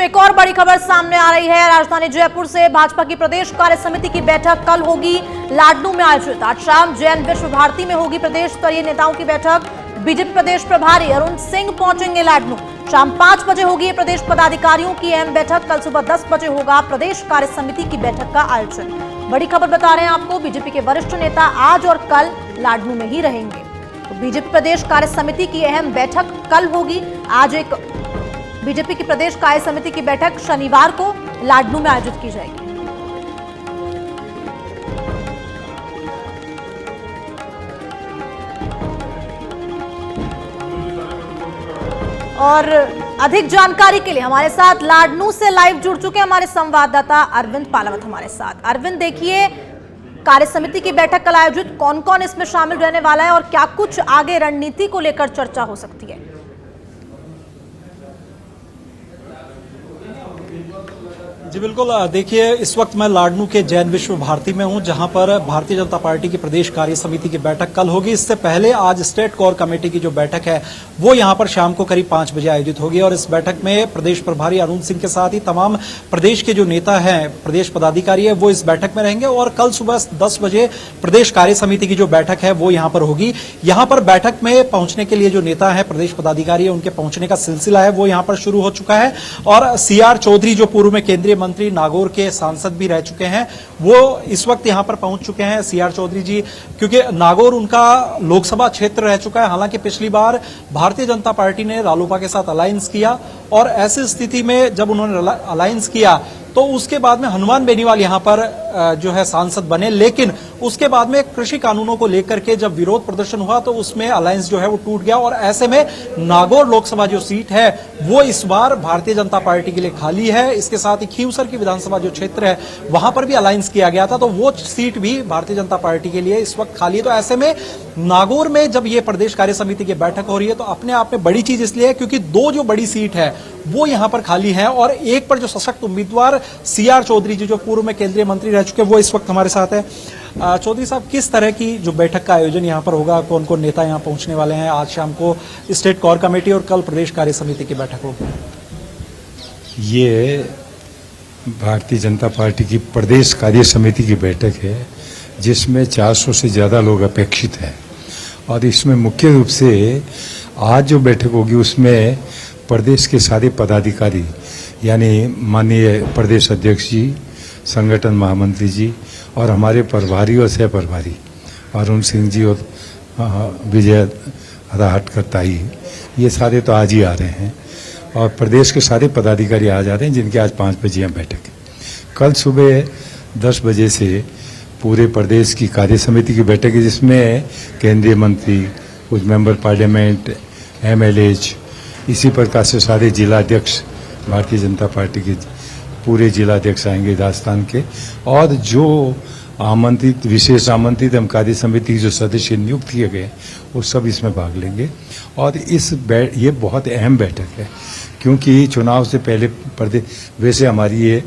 एक और बड़ी खबर सामने आ रही है। राजधानी जयपुर से भाजपा की प्रदेश कार्य समिति की बैठक कल होगी लाडनू में आयोजित। आज शाम जैन विश्व भारती में होगी प्रदेश स्तरीय नेताओं की बैठक। बीजेपी प्रदेश प्रभारी अरुण सिंह पहुंचेंगे लाडनू। शाम 5 बजे होगी प्रदेश पदाधिकारियों की अहम बैठक। कल सुबह 10 बजे होगा प्रदेश कार्य समिति की बैठक का आयोजन। बड़ी खबर बता रहे हैं आपको, बीजेपी के वरिष्ठ नेता आज और कल लाडनू में ही रहेंगे। तो बीजेपी प्रदेश कार्य समिति की अहम बैठक कल होगी। आज एक बीजेपी की प्रदेश कार्य समिति की बैठक शनिवार को लाडनू में आयोजित की जाएगी। और अधिक जानकारी के लिए हमारे साथ लाडनू से लाइव जुड़ चुके हमारे संवाददाता अरविंद पालावत हमारे साथ। अरविंद, देखिए, कार्य समिति की बैठक कल आयोजित, कौन कौन इसमें शामिल रहने वाला है और क्या कुछ आगे रणनीति को लेकर चर्चा हो सकती है? जी बिल्कुल, देखिए, इस वक्त मैं लाडनू के जैन विश्व भारती में हूं, जहां पर भारतीय जनता पार्टी की प्रदेश कार्य समिति की बैठक कल होगी। इससे पहले आज स्टेट कोर कमेटी की जो बैठक है वो यहां पर शाम को करीब 5 बजे आयोजित होगी और इस बैठक में प्रदेश प्रभारी अरुण सिंह के साथ ही तमाम प्रदेश के जो नेता हैं, प्रदेश पदाधिकारी है, वो इस बैठक में रहेंगे। और कल सुबह 10 बजे प्रदेश कार्य समिति की जो बैठक है वो यहां पर होगी। यहां पर बैठक में पहुंचने के लिए जो नेता है, प्रदेश पदाधिकारी है, उनके पहुंचने का सिलसिला है वो यहां पर शुरू हो चुका है। और CR चौधरी, जो पूर्व में केंद्रीय मंत्री, नागौर के सांसद भी रह चुके हैं, वो इस वक्त यहां पर पहुंच चुके हैं। CR चौधरी जी, क्योंकि नागौर उनका लोकसभा क्षेत्र रह चुका है। हालांकि पिछली बार भारतीय जनता पार्टी ने रालोपा के साथ अलायंस किया और ऐसी स्थिति में जब उन्होंने अलायंस किया तो उसके बाद में हनुमान बेनीवाल यहां पर जो है सांसद बने, लेकिन उसके बाद में कृषि कानूनों को लेकर के जब विरोध प्रदर्शन हुआ तो उसमें अलायंस जो है वो टूट गया और ऐसे में नागौर लोकसभा जो सीट है वो इस बार भारतीय जनता पार्टी के लिए खाली है। इसके साथ ही खींवसर की विधानसभा जो क्षेत्र है वहां पर भी अलायंस किया गया था, तो वो सीट भी भारतीय जनता पार्टी के लिए इस वक्त खाली है। तो ऐसे में नागौर में जब ये प्रदेश कार्य समिति की बैठक हो रही है तो अपने आप में बड़ी चीज इसलिए है क्योंकि 2 जो बड़ी सीट है वो यहां पर खाली है और एक पर जो सशक्त उम्मीदवार CR चौधरी जी, जो पूर्व में केंद्रीय मंत्री रह चुके, वो इस वक्त हमारे साथ है। चौधरी साहब, किस तरह की जो बैठक का आयोजन यहां पर होगा, कौन कौन नेता यहां पहुंचने वाले हैं? आज शाम को स्टेट कोर कमेटी और कल प्रदेश कार्य समिति की बैठक होगी। ये भारतीय जनता पार्टी की प्रदेश कार्य समिति की बैठक है जिसमें 400 से ज्यादा लोग अपेक्षित हैं और इसमें मुख्य रूप से आज जो बैठक होगी उसमें प्रदेश के सारे पदाधिकारी, यानी माननीय प्रदेश अध्यक्ष जी, संगठन महामंत्री जी और हमारे प्रभारी और सह प्रभारी अरुण सिंह जी और विजय राहटकर ताई, ये सारे तो आज ही आ रहे हैं और प्रदेश के सारे पदाधिकारी आज आ रहे हैं जिनके आज 5 बजे यहाँ बैठक है। कल सुबह 10 बजे से पूरे प्रदेश की कार्य समिति की बैठक है जिसमें केंद्रीय मंत्री, कुछ मेंबर पार्लियामेंट, MLAs, इसी प्रकार से सारे जिलाध्यक्ष, भारतीय जनता पार्टी के पूरे जिलाध्यक्ष आएंगे राजस्थान के और जो आमंत्रित, विशेष आमंत्रित एवं कार्य समिति के जो सदस्य नियुक्त किए गए वो सब इसमें भाग लेंगे। और ये बहुत अहम बैठक है क्योंकि चुनाव से पहले प्रदेश, वैसे हमारी ये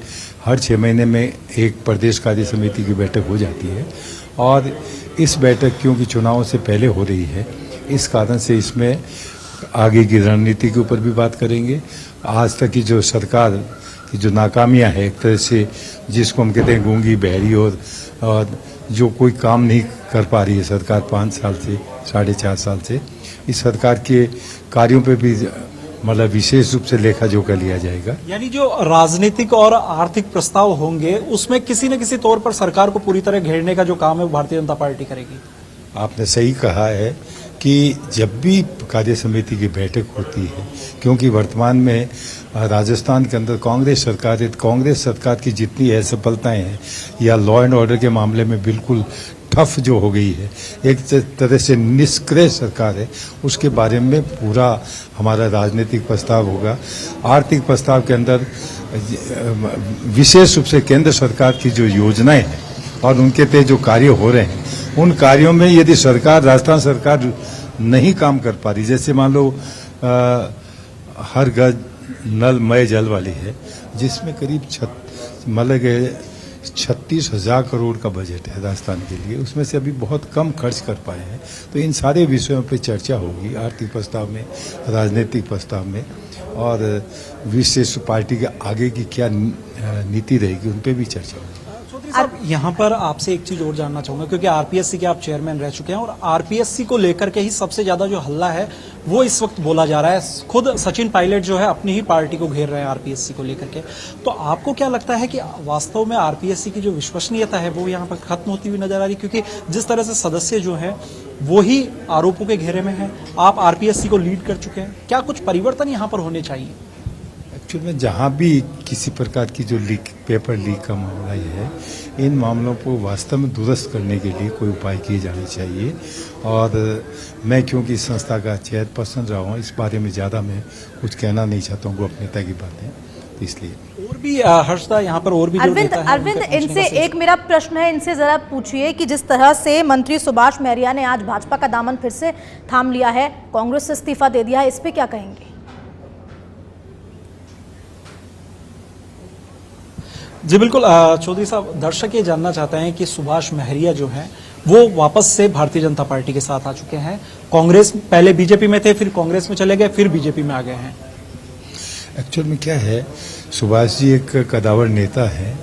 हर 6 महीने में एक प्रदेश कार्य समिति की बैठक हो जाती है और इस बैठक क्योंकि चुनाव से पहले हो रही है, इस कारण से इसमें आगे की रणनीति के ऊपर भी बात करेंगे। आज तक की जो सरकार की जो नाकामियां है, एक तरह से जिसको हम कहते हैं गूंगी बहरी और जो कोई काम नहीं कर पा रही है सरकार 5 साल से, 4.5 साल से, इस सरकार के कार्यों पे भी मतलब विशेष रूप से लेखा जोखा लिया जाएगा। यानी जो राजनीतिक और आर्थिक प्रस्ताव होंगे उसमें किसी न किसी तौर पर सरकार को पूरी तरह घेरने का जो काम है वो भारतीय जनता पार्टी करेगी। आपने सही कहा है कि जब भी कार्य समिति की बैठक होती है, क्योंकि वर्तमान में राजस्थान के अंदर कांग्रेस सरकार है, कांग्रेस सरकार की जितनी असफलताएं हैं या लॉ एंड ऑर्डर के मामले में बिल्कुल ठफ जो हो गई है, एक तरह से निष्क्रिय सरकार है, उसके बारे में पूरा हमारा राजनीतिक प्रस्ताव होगा। आर्थिक प्रस्ताव के अंदर विशेष रूप से केंद्र सरकार की जो योजनाएं हैं और उनके तहत जो कार्य हो रहे हैं, उन कार्यों में यदि सरकार, राजस्थान सरकार नहीं काम कर पा रही, जैसे मान लो हर घर नल मय जल वाली है जिसमें करीब 36,000 करोड़ का बजट है राजस्थान के लिए, उसमें से अभी बहुत कम खर्च कर पाए हैं। तो इन सारे विषयों पर चर्चा होगी आर्थिक प्रस्ताव में, राजनीतिक प्रस्ताव में और विशेष पार्टी के आगे की क्या नीति रहेगी उन पे भी चर्चा होगी। चौधरी साहब, यहाँ पर आपसे एक चीज और जानना चाहूंगा, क्योंकि आरपीएससी के आप चेयरमैन रह चुके हैं और आरपीएससी को लेकर के ही सबसे ज्यादा जो हल्ला है वो इस वक्त बोला जा रहा है। खुद सचिन पायलट जो है अपनी ही पार्टी को घेर रहे हैं आरपीएससी को लेकर के। तो आपको क्या लगता है कि वास्तव में आरपीएससी की जो विश्वसनीयता है वो यहाँ पर खत्म होती हुई नजर आ रही है? क्योंकि जिस तरह से सदस्य जो है वो ही आरोपों के घेरे में है, आप आरपीएससी को लीड कर चुके हैं, क्या कुछ परिवर्तन यहाँ पर होने चाहिए? एक्चुअली में जहाँ भी किसी प्रकार की जो पेपर लीक का मामला है, इन मामलों को वास्तव में दुरुस्त करने के लिए कोई उपाय किए जाने चाहिए। और मैं क्योंकि इस संस्था का चेयरपर्सन रहा हूँ, इस बारे में ज़्यादा मैं कुछ कहना नहीं चाहता हूँ गोपनीयता की बातें, तो इसलिए। और भी हर्षदा यहाँ पर और भी जो नेता हैं, अरविंद, इनसे एक मेरा प्रश्न है, इनसे जरा पूछिए कि जिस तरह से मंत्री सुभाष महरिया ने आज भाजपा का दामन फिर से थाम लिया है, कांग्रेस से इस्तीफा दे दिया है, इस पे क्या कहेंगे? जी बिल्कुल चौधरी साहब, दर्शक ये जानना चाहते हैं कि सुभाष महरिया जो है वो वापस से भारतीय जनता पार्टी के साथ आ चुके हैं। कांग्रेस, पहले बीजेपी में थे, फिर कांग्रेस में चले गए, फिर बीजेपी में आ गए हैं। एक्चुअल में क्या है, सुभाष जी एक कदावर नेता है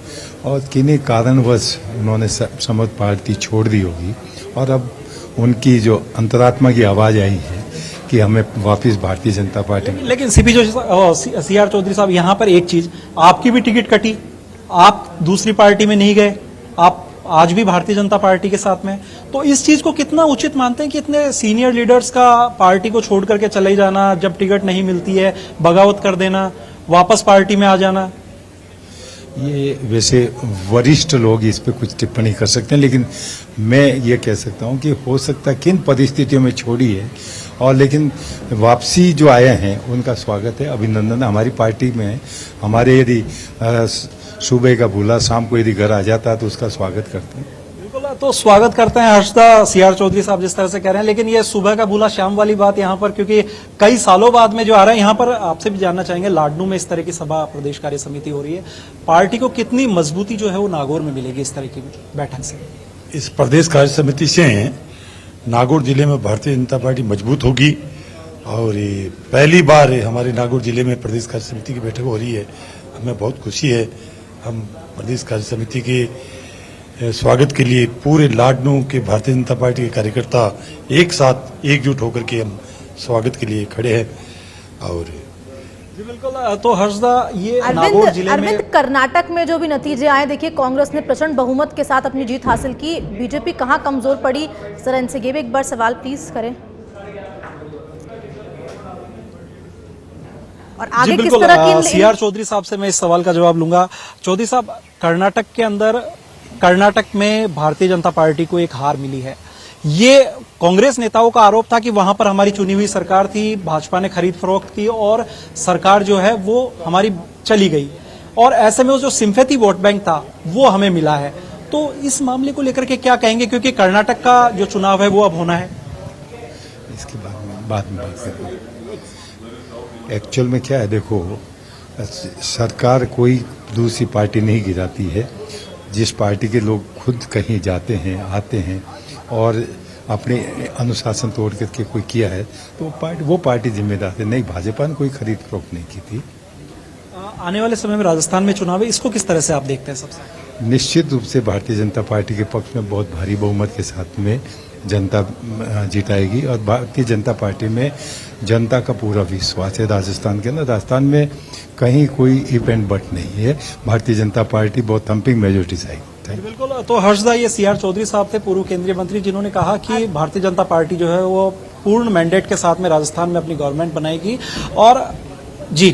और किन्हीं कारणवश उन्होंने समझ पार्टी छोड़ दी होगी और अब उनकी जो अंतरात्मा की आवाज आई है कि हमें वापस भारतीय जनता पार्टी। लेकिन सीआर चौधरी साहब, यहाँ पर एक चीज, आपकी भी टिकट कटी, आप दूसरी पार्टी में नहीं गए, आप आज भी भारतीय जनता पार्टी के साथ में, तो इस चीज को कितना उचित मानते हैं कि इतने सीनियर लीडर्स का पार्टी को छोड़ करके चले जाना, जब टिकट नहीं मिलती है बगावत कर देना, वापस पार्टी में आ जाना? ये वैसे वरिष्ठ लोग इस पे कुछ टिप्पणी कर सकते हैं, लेकिन मैं ये कह सकता हूँ कि हो सकता है किन परिस्थितियों में छोड़ी है, और लेकिन वापसी जो आए हैं उनका स्वागत है, अभिनंदन। हमारी पार्टी में हमारे यदि सुबह का भूला शाम को यदि घर आ जाता है तो उसका स्वागत करते हैं। बिल्कुल, तो स्वागत करते हैं हर्षदा, सीआर चौधरी साहब जिस तरह से कह रहे हैं, लेकिन ये सुबह का भूला शाम वाली बात यहाँ पर, क्योंकि कई सालों बाद में जो आ रहा है, यहाँ पर आपसे भी जानना चाहेंगे, लाडनू में इस तरह की सभा प्रदेश कार्य समिति हो रही है, पार्टी को कितनी मजबूती जो है वो नागौर में मिलेगी इस तरह की बैठक से? इस प्रदेश कार्य समिति से नागौर जिले में भारतीय जनता पार्टी मजबूत होगी और ये पहली बार हमारे नागौर जिले में प्रदेश कार्य समिति की बैठक हो रही है। हमें बहुत खुशी है। हम प्रदेश कार्य समिति के स्वागत के लिए पूरे लाडनू के भारतीय जनता पार्टी के कार्यकर्ता एक साथ एकजुट होकर के हम स्वागत के लिए खड़े हैं। और जी बिल्कुल, तो हर्षदा, ये नागौर जिले में कर्नाटक में जो भी नतीजे आए, देखिए कांग्रेस ने प्रचंड बहुमत के साथ अपनी जीत हासिल की, बीजेपी कहां कमजोर पड़ी, जरा इनसे ये भी एक बार सवाल प्लीज करें। और आगे किस तरह की सीआर चौधरी साहब से मैं इस सवाल का जवाब लूंगा। चौधरी साहब, कर्नाटक के अंदर, कर्नाटक में भारतीय जनता पार्टी को एक हार मिली है। ये कांग्रेस नेताओं का आरोप था कि वहां पर हमारी चुनी हुई सरकार थी, भाजपा ने खरीद फरोख्त की और सरकार जो है वो हमारी चली गई, और ऐसे में वो जो सिंपैथी वोट बैंक था वो हमें मिला है। तो इस मामले को लेकर के क्या कहेंगे, क्योंकि कर्नाटक का जो चुनाव है वो अब होना है? इसके बाद में बात करेंगे। एक्चुअल में क्या है, देखो, सरकार कोई दूसरी पार्टी नहीं गिराती है। जिस पार्टी के लोग खुद कहीं जाते हैं, आते हैं और अपने अनुशासन तोड़ करके कोई किया है तो वो पार्टी जिम्मेदार है। नहीं, भाजपा ने कोई खरीद फरोख्त नहीं की थी। आने वाले समय में राजस्थान में चुनाव है, इसको किस तरह से आप देखते हैं? सबसे निश्चित रूप से भारतीय जनता पार्टी के पक्ष में बहुत भारी बहुमत के साथ में जनता जिताएगी और भारतीय जनता पार्टी में जनता का पूरा विश्वास है। राजस्थान के अंदर, राजस्थान में कहीं कोई इवेंट बट नहीं है, भारतीय जनता पार्टी बहुत थम्पिंग मेजोरिटी से आएगी। बिल्कुल, तो हर्षदा, ये सीआर चौधरी साहब थे, पूर्व केंद्रीय मंत्री, जिन्होंने कहा कि भारतीय जनता पार्टी जो है वो पूर्ण मैंडेट के साथ में राजस्थान में अपनी गवर्नमेंट बनाएगी। और जी